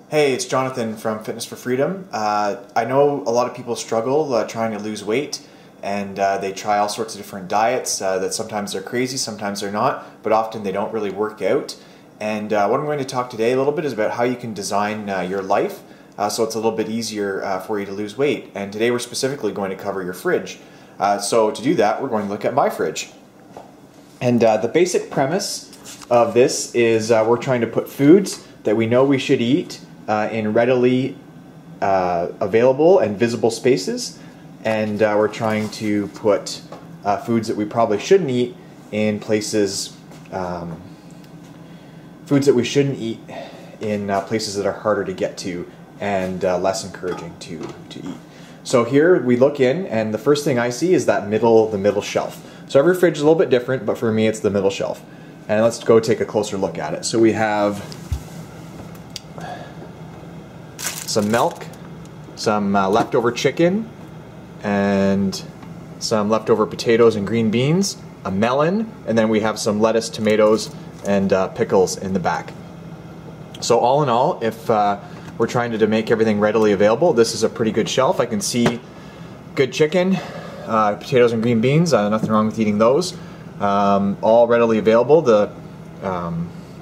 Hey, it's Jonathan from Fitness for Freedom. I know a lot of people struggle trying to lose weight, and they try all sorts of different diets that sometimes they're crazy, sometimes they're not, but often they don't really work out. And what I'm going to talk today a little bit is about how you can design your life so it's a little bit easier for you to lose weight. And today we're specifically going to cover your fridge. So to do that, we're going to look at my fridge. And the basic premise of this is we're trying to put foods that we know we should eat in readily available and visible spaces, and we're trying to put foods that we probably shouldn't eat in places, foods that we shouldn't eat in places that are harder to get to and less encouraging to eat. So here we look in, and the first thing I see is the middle shelf. So every fridge is a little bit different, but for me it's the middle shelf. And let's go take a closer look at it. So we have some milk, some leftover chicken, and some leftover potatoes and green beans, a melon, and then we have some lettuce, tomatoes, and pickles in the back. So all in all, if we're trying to make everything readily available, this is a pretty good shelf. I can see good chicken, potatoes and green beans, nothing wrong with eating those. All readily available. The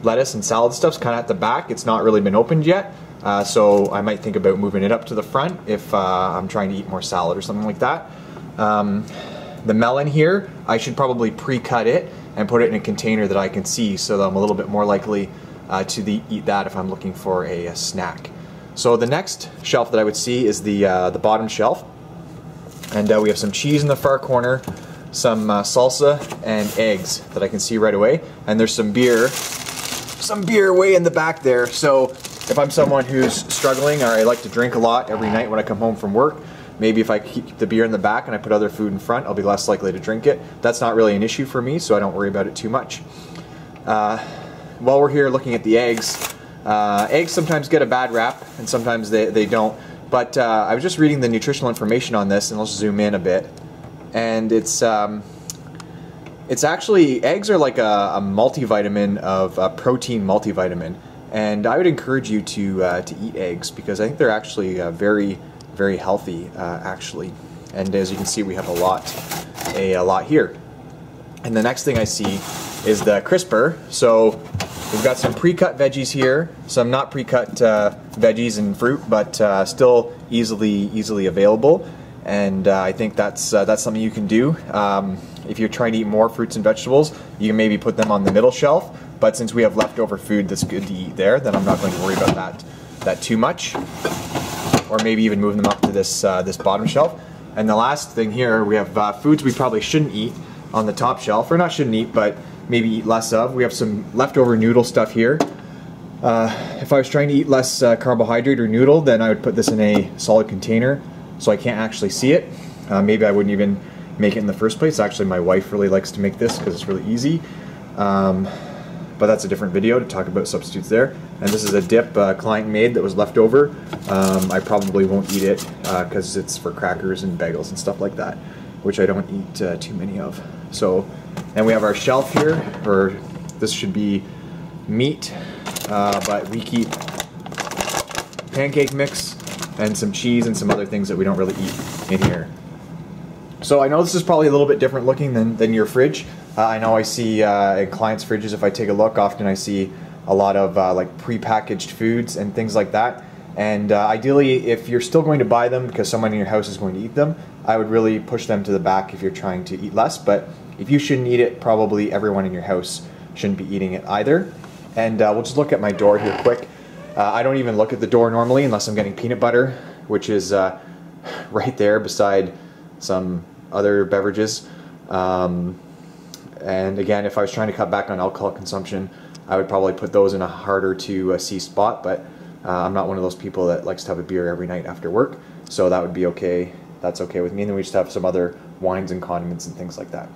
lettuce and salad stuff's kind of at the back. It's not really been opened yet. So I might think about moving it up to the front if I'm trying to eat more salad or something like that. The melon here, I should probably pre-cut it and put it in a container that I can see, so that I'm a little bit more likely to eat that if I'm looking for a snack. So the next shelf that I would see is the bottom shelf, and we have some cheese in the far corner, some salsa, and eggs that I can see right away, and there's some beer way in the back there. So if I'm someone who's struggling, or I like to drink a lot every night when I come home from work, maybe if I keep the beer in the back and I put other food in front, I'll be less likely to drink it. That's not really an issue for me, so I don't worry about it too much. While we're here looking at the eggs, eggs sometimes get a bad rap, and sometimes they don't. But I was just reading the nutritional information on this, and let's zoom in a bit. And it's actually, eggs are like a multivitamin of a protein multivitamin. And I would encourage you to eat eggs, because I think they're actually very, very healthy, actually. And as you can see, we have a lot here. And the next thing I see is the crisper. So we've got some pre-cut veggies here, some not pre-cut veggies and fruit, but still easily available. And I think that's something you can do. If you're trying to eat more fruits and vegetables, you can maybe put them on the middle shelf. But since we have leftover food that's good to eat there, then I'm not going to worry about that too much. Or maybe even moving them up to this bottom shelf. And the last thing here, we have foods we probably shouldn't eat on the top shelf, or not shouldn't eat, but maybe eat less of. We have some leftover noodle stuff here. If I was trying to eat less carbohydrate or noodle, then I would put this in a solid container so I can't actually see it. Maybe I wouldn't even make it in the first place. Actually, my wife really likes to make this because it's really easy. But that's a different video to talk about substitutes there. And this is a dip client made that was left over. I probably won't eat it because it's for crackers and bagels and stuff like that, which I don't eat too many of. So, and we have our shelf here, or this should be meat, but we keep pancake mix and some cheese and some other things that we don't really eat in here. So I know this is probably a little bit different looking than your fridge. I know I see in clients' fridges, if I take a look, often I see a lot of like pre-packaged foods and things like that. And ideally, if you're still going to buy them because someone in your house is going to eat them, I would really push them to the back if you're trying to eat less. But if you shouldn't eat it, probably everyone in your house shouldn't be eating it either. And we'll just look at my door here quick. I don't even look at the door normally unless I'm getting peanut butter, which is right there beside some other beverages. And again, if I was trying to cut back on alcohol consumption, I would probably put those in a harder to see spot, but I'm not one of those people that likes to have a beer every night after work, so that would be okay. That's okay with me. And then we just have some other wines and condiments and things like that.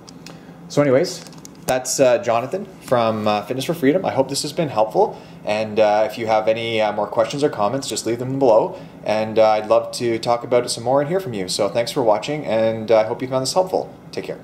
So anyways, that's Jonathan from Fitness for Freedom. I hope this has been helpful, and if you have any more questions or comments, just leave them below, and I'd love to talk about it some more and hear from you. So thanks for watching, and I hope you found this helpful. Take care.